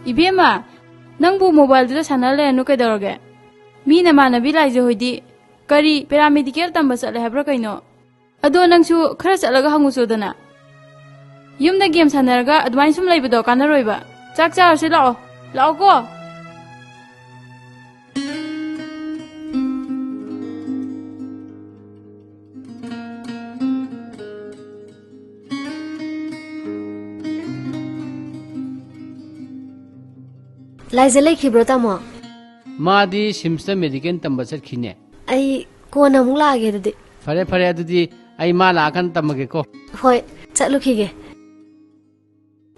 Ibema, nangbu mobile dito sana le anu kaidorge. Mi na manabi laije hoidi. Kari paramedical tamba sale habra kaino. Ado nangsu khara salaga hanguso dana. Yumda game sanaraga advance sum laibido kanaroiba. Chak charse lao. Lao ko. Laizalai khibrota mo. Madi simsta medical tambasat khine. Ai kona mula age dadi. Fare adudi ai mala akan tamage ko. Hoi, chatlu khige.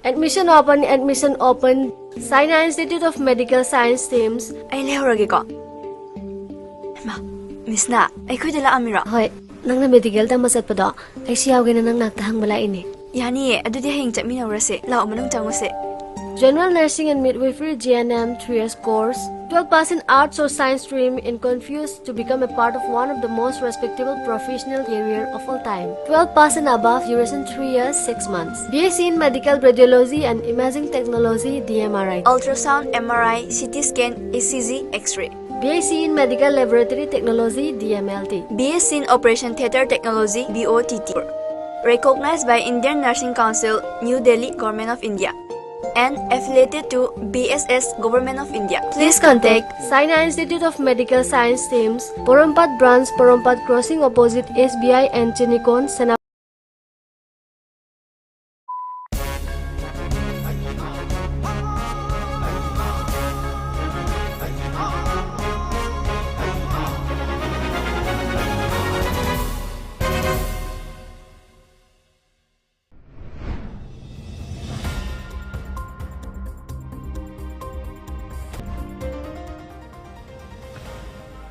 Admission open. Saina Institute of Medical Science teams. Ai lehorage ko. Ma, Miss Na, ai khoi dala amira. Hoi, nangna medical tambasat pado. Ai siyaw gina nang naktahang bala ini. Yani adudi heng chami na urase. Lao manung changose. General Nursing and Midwifery GNM 3 years course. 12% arts or science stream in confused to become a part of one of the most respectable professional career of all time. 12% above duration 3 years 6 months. BSc in Medical Radiology and Imaging Technology DMRI. Ultrasound, MRI, CT scan, ECG, X-ray. BSc in Medical Laboratory Technology DMLT. BSc in Operation Theatre Technology BOTT. Recognized by Indian Nursing Council, New Delhi, Government of India. And affiliated to BSS Government of India. Please contact Saina Institute of Medical Science teams, Porompat branch, Porompat crossing opposite SBI and Chinikon, Sena.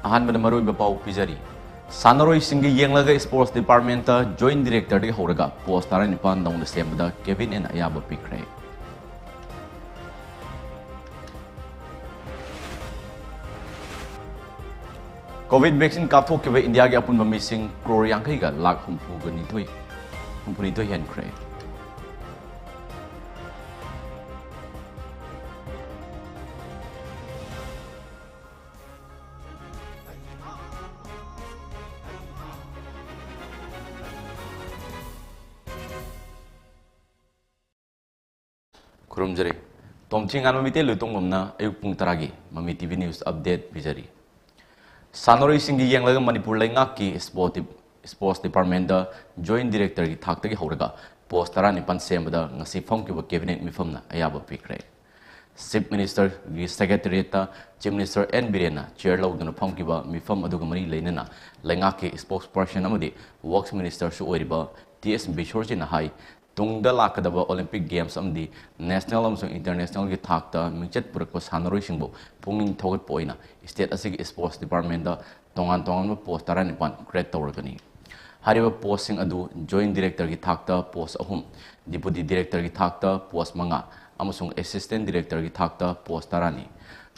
अहानबद मरुई बपाउ पिजरी सानरोई सिंगी येंगलगा sports department joint director दे होरगा post तारा निपान दौन सेमदा केविन एन अयाब पिखरे कोविड वैक्सीन काथोकिबे इंडिया के अपुन मिसिंग क्रोर यांखैगा लाख हुंफुनिथोय हेनख्रे खुरुमजरे तोमथिंगानबा मिते लुतोंगमना अयुक पुंग तरागी ममी टीवी न्यूज अपडेट पिजरी सानोरई सिंगी येंगलगा मणिपुर लैंगाकी स्पोर्ट्स डिपार्टमेंट जॉइंट डायरेक्टर की थाक्तगी होरगा पोस्ट तरा निपान सेमबदा ngasi फंगकिबा कैबिनेट मिफमना अयाबा पिखरे चीफ मिनिस्टर की सेक्रेटरीट चीफ मिनिस्टर एन बिरेना चेयर लौदना फंगकिबा मिफम अदुगा मरी लेनना लैंगाकी स्पोर्ट्स पर्सन अमदी वर्क्स मिनिस्टर सु ओरिबा टीएस बिशोरजिना हाई तुंगदा लाकदबा ओलंपिक गेम्स अमदी नेशनल अमसुंग इंटरनेशनल की थाक्ता मिंचत पुरकपा सानरोइसिंगबो पुंगिंग थौगतपोइना स्टेट असिगी स्पोर्ट्स डिपार्टमेंट दा तोंगान पोस्ट तारा निपान क्रिएट तौरगनी हारिबा पोस्टिंग अदु जॉइंट डायरेक्टर की थाक्ता पोस्ट अहुम डिप्यूटी डायरेक्टर की थाक्ता पोस्ट मंगा अमसुंग असिस्टेंट डायरेक्टर की थाक्ता पोस्ट तारानी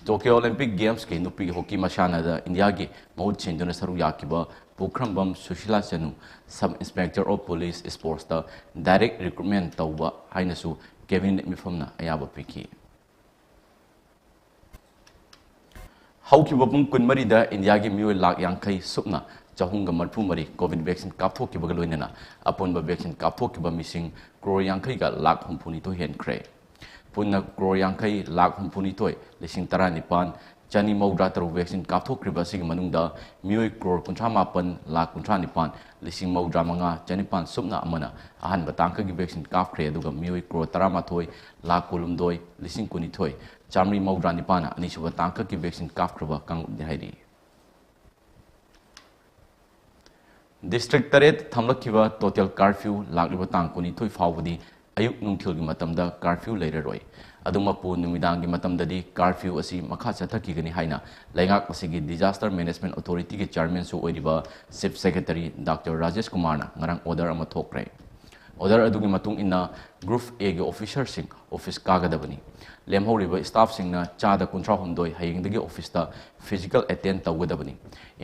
टोक्यो ओलंपिक गेम्स के नुपी हॉकी मशानादा इंडिया की महुत छिंदुना सरु याकिबा पुखरंबम Sushila Chanu sub inspector of police sports दा डायरेक्ट रिक्रूटमेंट तौबा हाइनसु कैबिनेट मिफमना अयाबा पिकी हौकिबा पुंग कुनमरीदा इंडिया की मियो लाख यांखै सुपना चहुंगा मरफु मरी कोविड वैक्सीन कापथोकिबा लोइनना अपुनबा वैक्सीन कापथोकिबा मिसिंग क्रोर यांखै गा लाख हुंफुनी तो हेनख्रे पुन्ना क्रोर यांखै लाख हुंफुनी तोय लिसिंग तरा निपान चनी मौद्रा तरु वैक्सीन कापथोक्रिबा सिग मनुंगदा मियोय क्रोर 58 लाख 59 लिसिंग मौद्रा मंगा चनिपान सुपना अमना अहन बतांक की वैक्सीन कापख्रे अदुगा मियोय क्रोर 13 लाख 12 लिसिंग 19 चामरी मौद्रा निपाना अनिसुबा तांक की vaccine कापख्रबा कांगुब हाइरी district Taret थमलखिबा total curfew लाखलिबा तांग 19 फावबदी अयुक नुंथिलगी मतमदा कर्फ्यू लेररोय अदुमपु नुमिदांगी मतमददी कर्फ्यू असी मखा चथकिगनी हाइना लैंगाक असिगी डिजास्टर मैनेजमेंट अथॉरिटी के चेयरमैन सु ओइरिबा chief secretary doctor Rajesh Kumar ना ngarang order ama thokre order adugi matung inna group A ge officer sing office kagadabani lemhoriba staff singna chada kuntra humdoi hayingdagi office ta physical attend tawgadabani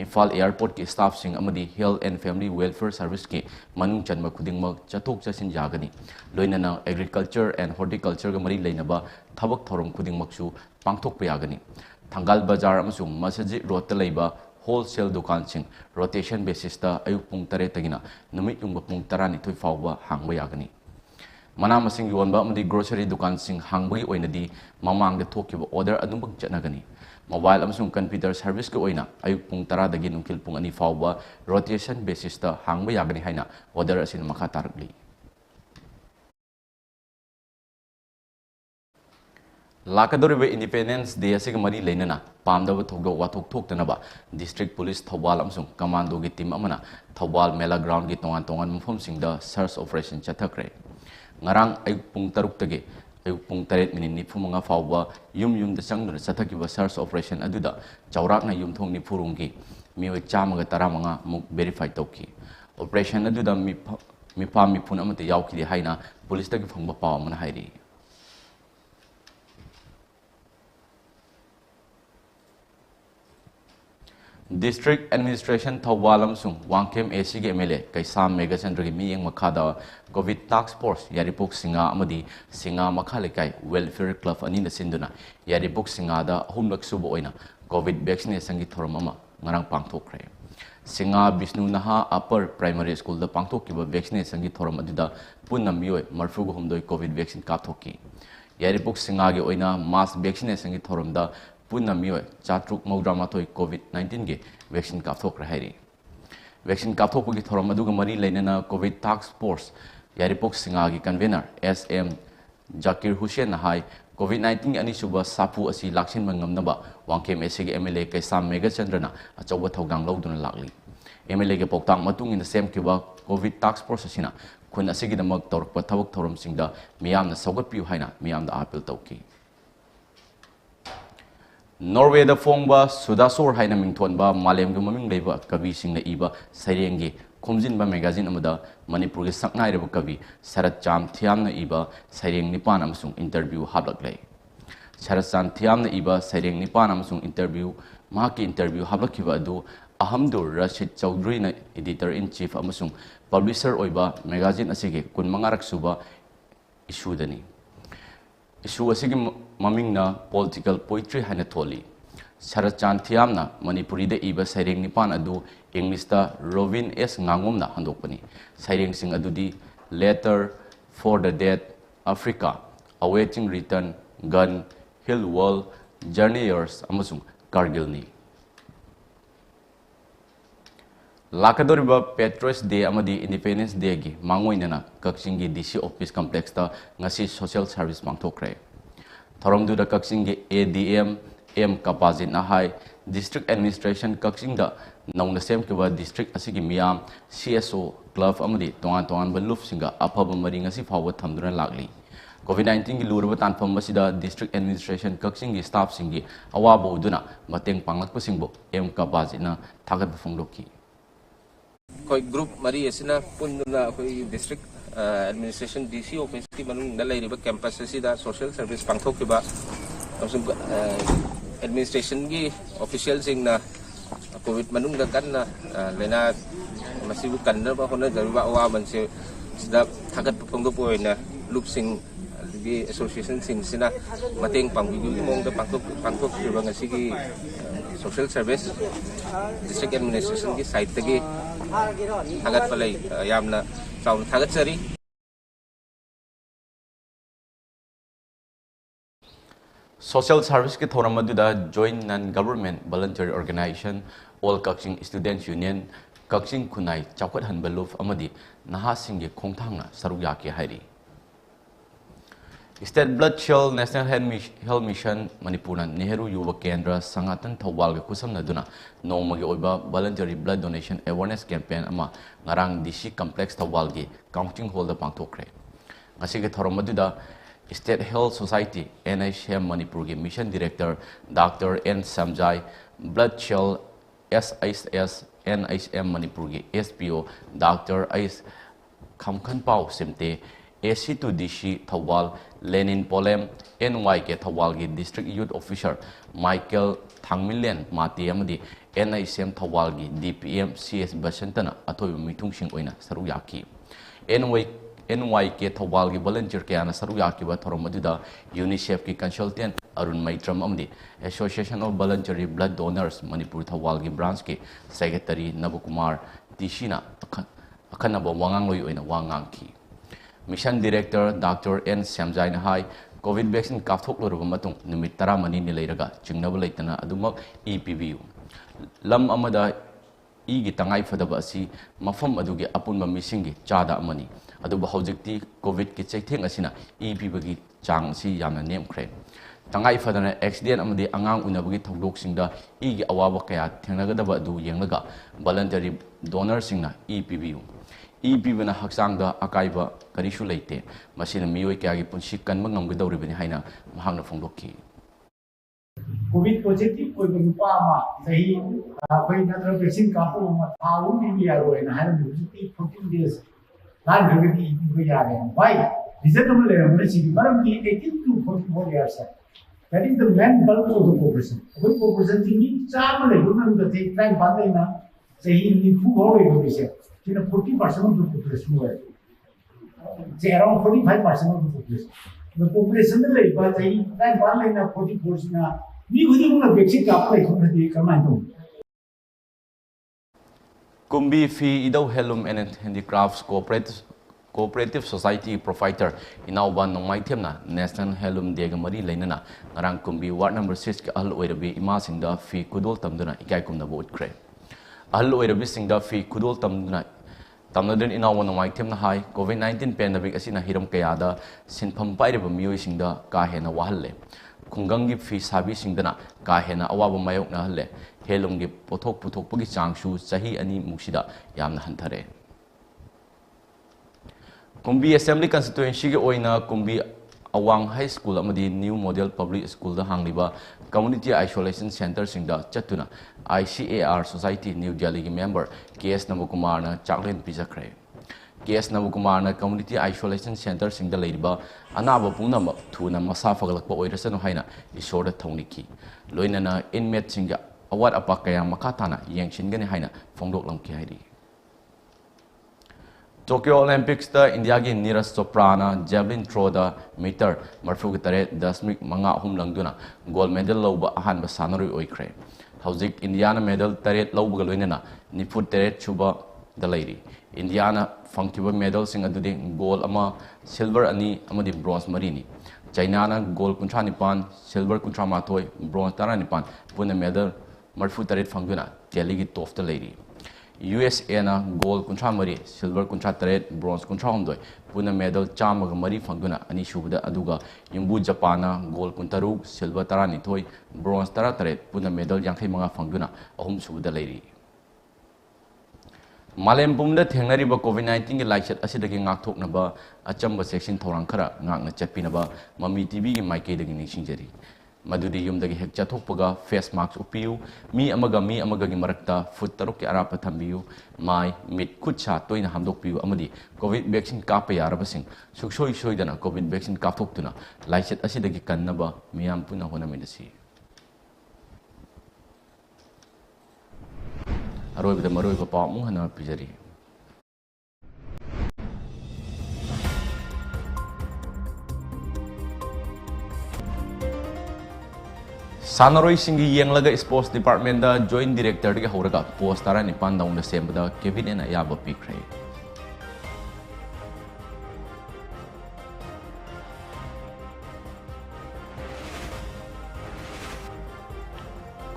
Imphal airport ki staff sing amadi health and family welfare service ki manung chanma khudingmak chathok chasin jagani loinana agriculture and horticulture ga mari leinaba thabak thorom khudingmaksu pangthok payagani Thangal Bazar amasung Masaji road ta leiba wholesale dukan sing rotation basis ta ayuk pung 8 tagina numit yung pung 12 fawba hangba yagani Mana masing yonba amadi grocery dukan sing hangbagi oinadi mamang de thokiba order adumpak chatnagani mobile amasung computer service ko oina ayuk pung 10 dagi nungkil pung 2 fawba rotation basis ta hangba yagani haina order asin makha taragli Lakadoriba Independence Day asig mari leinana pamdaba thogdo wathok thoktanaba district police thawal amsung commando gi team amana thawal mela ground gi tongan mufam singda search operation chathakre ngarang ayuk pung 6 tage ayuk pung 8 minit ni phumanga fawba yum da changduna chathakiba search operation aduda chawrakna yum thongni phurunggi mioi chamaga taramanga muk verify tawki operation aduda mi phun amate yawki haina police tagi phangba paw amana hairi District Administration Thawalam Sung Wangkem ACG MLA Kaisam Megachandra gi miyeng makhada COVID Task Force Yaripok Singa amadi Singa Makhalekai Welfare Club ani na sinduna Yaripok Singa da humlak subo oina COVID vaccination gi thoram ama ngarang pangthokre Singa Bisnu Naha Upper Primary School da pangthokiba vaccination gi thoram aduda punna miyoi marfu humdoi COVID vaccine kapthoki Yaripok Singa gi oina mass vaccination gi thoram da Punna miyoi chatruk maudramatoi COVID-19 ge vaccine kapthok rahari. Vaccine kapthok gi thoram aduga mari leinana COVID Task Force Yaripok Singa gi convener SM Zakir Hussein hai COVID-19 ani suba sapu asi laksin mangamnaba wangkem SG MLA Kaisam Megachandrana achawa thaugang lawduna lakli. MLA ge poktang matung in the same kiba COVID Task Force asina khun asigi damak torpa thabak thoram singda miyamna saugat piu haina miyamda appeal tawki. Norway da fongba Sudasor haina mingthonba malem gi maming leiba kabi singna iba sairenggi khumjinba magazine amada Manipur gi saknai reba kabi Sarat Cham Thiamna iba saireng nipan amasung interview hablaklei Sarat Cham Thiamna iba saireng nipan amasung interview mahaki interview hablakiba adu Ahamdur Rashid Chowdhury na editor in chief amasung publisher oiba magazine asige kun mangarak suba issue dani Issue asigi maming na political poetry haina tholi Sarat Chan Thiamna Manipuri da iba saireng nipan adu English ta Robin S ngangom na handokpani saireng sing adudi Letter for the Dead Africa Awaiting Return Gun Hill Wall Journeyers amasung Kargil ni Lakadoriba Patriots Day amadi Independence Day gi mangoinana Kakching gi DC office complex ta ngasi social service mangthokre Thorongdu da Kakching gi ADM M Kapazin na hai district administration Kakching da nongna sem kiba district asigi miyam CSO club amadi tongan baluf singa aphaba mari ngasi fawwa thamduna lakli COVID-19 gi lurba tanfam masida district administration Kakching gi staff singi awabo uduna mateng panglakpa singbo M Kapazin na thagat phongloki koi group mari esina punna koi district administration DC office ki manung nalai riba campus sida social service pangthok ki ba administration gi official sing na covid manung da kan na lena masibu kan na ba hona jarba awa man se sida thagat phongdo poina loop sing di association sing sina mateng pangbi gi mong da pangthok ki ba ngasi gi social service district administration ki side tagi thagat palai yamna chaw thagat sari Social service ke thoram aduda joint non-government voluntary organization All Kakching Students Union Kakching Khunai Chawkat Hanbaluf amadi nahasing ge khongthangna saruk yake hairi State Blood Shell National Health Mission Manipur Nehru Yuva Kendra Sangatan Thawal ge kusam naduna nongmagi oiba voluntary blood donation awareness campaign ama ngarang DC complex Thawal ge counting hall da pangthokre ngasi ge thoram aduda State Health Society NHM Manipur ge Mission Director Dr. N. Samjai Blood Shell SIS NHM Manipur ge SPO Dr. Ais Khamkhan Pau Simte AC2DC Thawal Lenin Polem NYK Thawal gi District Youth Officer Michael Thangmilen Mati amadi NICM Thawal gi DPM CS Basantana atoi mitung sing oina saru yaki NYK Thawal gi volunteer kaya na saru yaki ba thorom aduda UNICEF ki consultant Arun Maitram amdi Association of Voluntary Blood Donors Manipur Thawal gi branch ki Secretary Nabukumar Tishina akanaba wangang loi oina wangang ki Mission Director Dr. N. Samjai Nahai COVID vaccine kathok lorba matung numit 10 mani ni leiraga chingnaba leitana adumak EPVU lam amada igi tangai fadaba asi mafam adugi apunba misingi chada amani aduba hojikti COVID ki chaitheng asina EPV gi chang si yamna nemkhre tangai fadana accident amadi angang unabagi thodok singda igi awaba kaya thengnagadaba adu yenglaga voluntary donor singna EPVU EPV na haksangda akaiba karisu leite masina mioi kaya gi punsi kanma ngamgdawribani haina mahangna phongdokki COVID positive koi nupa ma sahi koi natra vaccine kapu ma thawu ni ya ro na haina 14 days lan gadi EPV ya ne why result mo le mo si maram ki 18 to 44 years that is the main bulk of the population koi population ni chama le guna da te train bandai na sahi ni fu ho le ko se 40% of the population was around 45% of the population. The population is like, that one line of 40%. We would even vaccine apply from the command. Kumbi Fi Idaw Helum and Handicrafts Cooperative Society Provider Inauban Nomaitemna National Helum Degamari Lenana Narang Kumbi Ward number 6 Al Oirabi Imasinda Fi Kudol Tamduna Ikaikum the boat cray. Al Oirabi Sinda Fi Kudol Tamduna Tamnadin inawan ng item na hai COVID-19 pandemic asina hiram kayada sinpam paireba miyoy singda kahena wahalle kunggangi fi sabi singdana kahena awaba mayok na halle helumgi pothok puthok pagi changsu sahi ani muksida yamna hantare Kumbi Assembly Constituency ge oina Kumbi Awang High School amadi New Model Public School da hangliba Community Isolation Center singda chatuna ICAR Society New Delhi ki member KS Nabukumar na chaklen pijakre KS Nabukumar na Community Isolation Center singda leiba anaba punama thuna masa fagalakpa oirasanu haina isorda thongniki loinana inmate singa awat apakaya makatana yengchingani haina phongdok lamki hairi Tokyo Olympics da India ki Neeraj Chopra na javelin throw da meter marfu tare 10 manga hum langduna gold medal loba ahan ba sanaroi oikre hauzik India na medal tare loba galoinena nifut tare chuba da lady India na fangkiba medal sing adude gold ama silver ani amadi bronze marini China na gold kuntra nipan silver kuntra matoi bronze tara nipan puna medal marfu tare fangduna Delhi ki top da lady USA na gold kuntra mari silver kuntra tare bronze kuntra homdoi puna medal chama ga mari fangduna ani shubuda aduga yumbu Japan na gold kuntaru silver tara ni thoi bronze tara tare puna medal yankhai manga fangduna ahum shubuda leiri Malem pumda thengnari ba COVID-19 gi laichat asidagi ngakthok na ba achamba section thorang khara ngakna chapina ba MAMITv gi maike dagi nishingjari Madudi yumdagi hek chathokpaga face mask upiu mi amaga gi marakta foot taruk ki arapa thambiu mai mit khutcha toina hamdokpiu amadi covid vaccine kapa yarabasing suksoi soidana covid vaccine kapthoktuna laichet asidagi kannaba miyam puna honamindasi aroibda maroiba pawmu hana pijari Sanaroi singi yenglaga sports department da joint director ga horaga post tara nipan daung da sembada Kevin and Ayaba pikre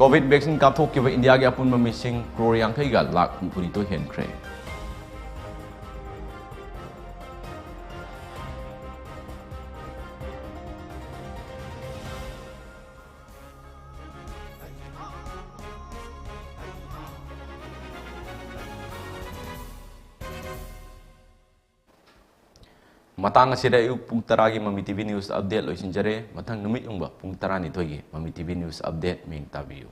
COVID vaccine kapthok kiba India ga apun missing crore yang kai ga lak puri to hen kre Matang asida yu pung taragi MAMITv News Update loisinjare matang numit yung ba pung tarani togi MAMITv News Update ming tabiyo.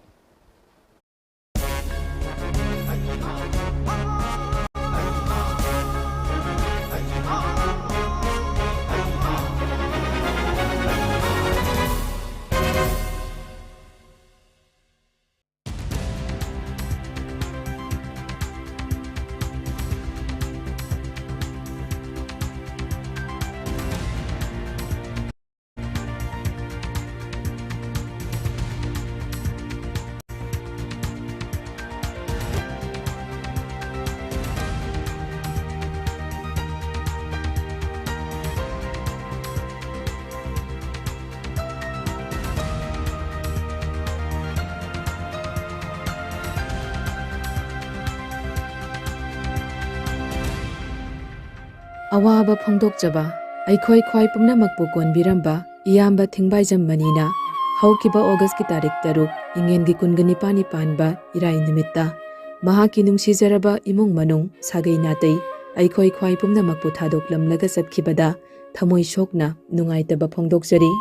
Awaba phongdokjaba aikhoi khwai pumnamakpu konbiramba iyamba thingbaijam manina haukiba August ki tarik taruk ingen gi kungani pani panba irai nimitta mahaki nungsijaraba imung manung sagai natai aikhoi khwai pumnamakpu thadoklamlaga satkibada thamoi shokna nungaitaba phongdokjari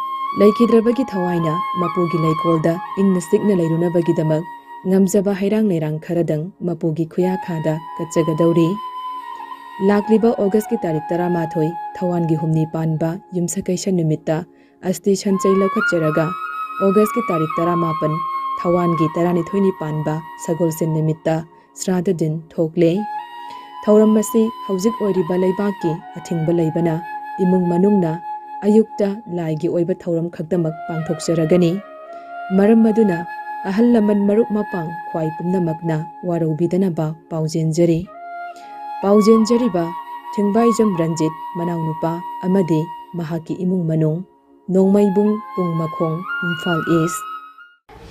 laikidrabagi thawaina mapugi laikolda ingna sikna lairunabagi damak ngamjaba hairang leirang kharadang mapugi khuya khada kachagadauri Lakliba August ki tarik 18 Thawan gi humni panba yumsakaisa numitta asti chanchai laukacharaga August ki tarik 18 Thawan gi 12 ni panba sagolsen numitta srada din thokle Thauram masi haujik oiriba leibaki athingba leibana imung manungna ayukta laigi oiba thauram khakdamak pangthokjaragani maram maduna ahal laman marup mapang khwai pumnamakna warobidana ba paujenjari Paujenjariba Thingbaijam Ranjit Manaunupa Amadi Mahaki Imung Manung Nongmaibung Pung Makhong Imphal East.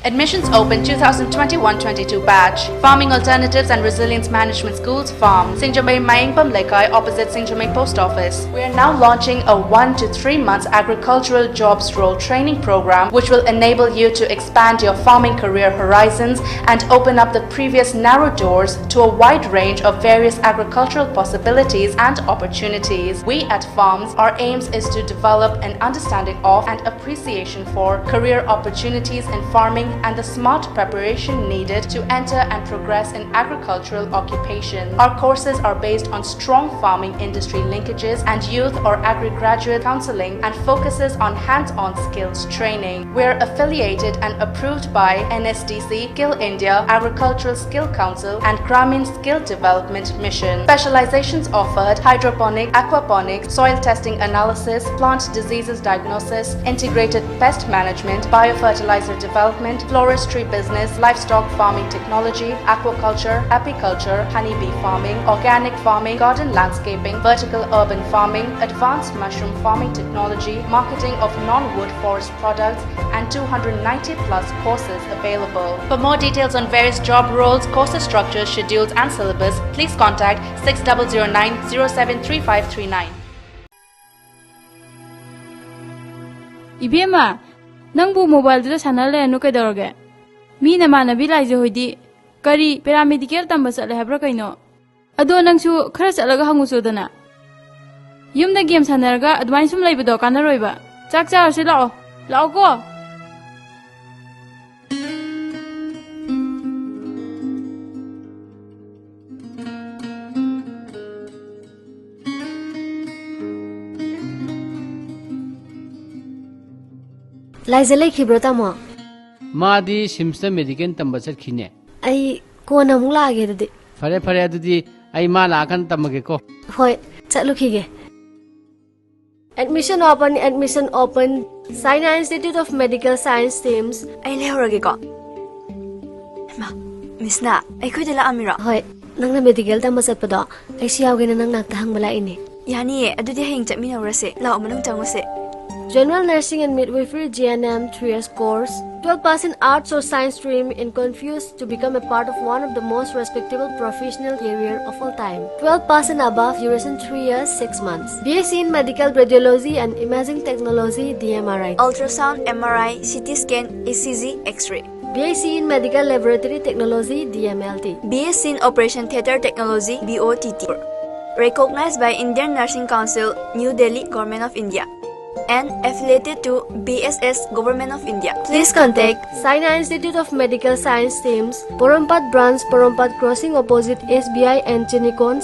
Admissions open 2021-22 batch. Farming Alternatives and Resilience Management Schools, FARM, Singjamay Mayingpam Lekai opposite Singjamay Post Office. We are now launching a 1 to 3 months agricultural jobs role training program which will enable you to expand your farming career horizons and open up the previous narrow doors to a wide range of various agricultural possibilities and opportunities. We at FARMS, our aims is to develop an understanding of and appreciation for career opportunities in farming and the smart preparation needed to enter and progress in agricultural occupation. Our courses are based on strong farming industry linkages and youth or agri-graduate counseling and focuses on hands-on skills training. We are affiliated and approved by NSDC, Skill India, Agricultural Skill Council and Grameen Skill Development Mission. Specializations offered: hydroponic, aquaponic, soil testing analysis, plant diseases diagnosis, integrated pest management, biofertilizer development, floristry business, livestock farming technology, aquaculture, apiculture, honeybee farming, organic farming, garden landscaping, vertical urban farming, advanced mushroom farming technology, marketing of non-wood forest products, and 290 plus courses available. For more details on various job roles, course structures, schedules, and syllabus, please contact 6009 073539. Ibema, nangbu mobile dito sanale anu kaidorge. Mi namanabi laije hoidi kari paramedical tamba chatle habra kaino. Ado nangsu khara chalaga hangusudana. Yumda game sanarga advance sum laibido kanaroiba. Chak charase lao. Lao ko. Laizalai khibrota mo. Madi Simsta Medical Tambasat Kine. Ai kona mula age dadi. Fare adudi ai ma la kan tamage ko. Hoi, chatlukige. Admission open. Saina Institute of Medical Science teams. Ay lehorage ko. Ma, Miss Na, ay koy dala amira. Hoi, nangna medical tamba satpado. Ay siyawge na nang naktahang bala ini. Yani adudi haying chapminawrase. Lao manung changuse. General Nursing and Midwifery GNM 3 years course. 12 pass in arts or science stream and confused to become a part of one of the most respectable professional career of all time. 12 pass and above, duration 3 years 6 months. BSc in Medical Radiology and Imaging Technology DMRI. Ultrasound, MRI, CT scan, ECG, X-ray. BSc in Medical Laboratory Technology DMLT. BSc in Operation Theatre Technology BOTT. Recognized by Indian Nursing Council, New Delhi, Government of India. And affiliated to BSS Government of India. Please contact Saina Institute of Medical Science teams, Porompat branch, Porompat crossing opposite SBI and Chinikon.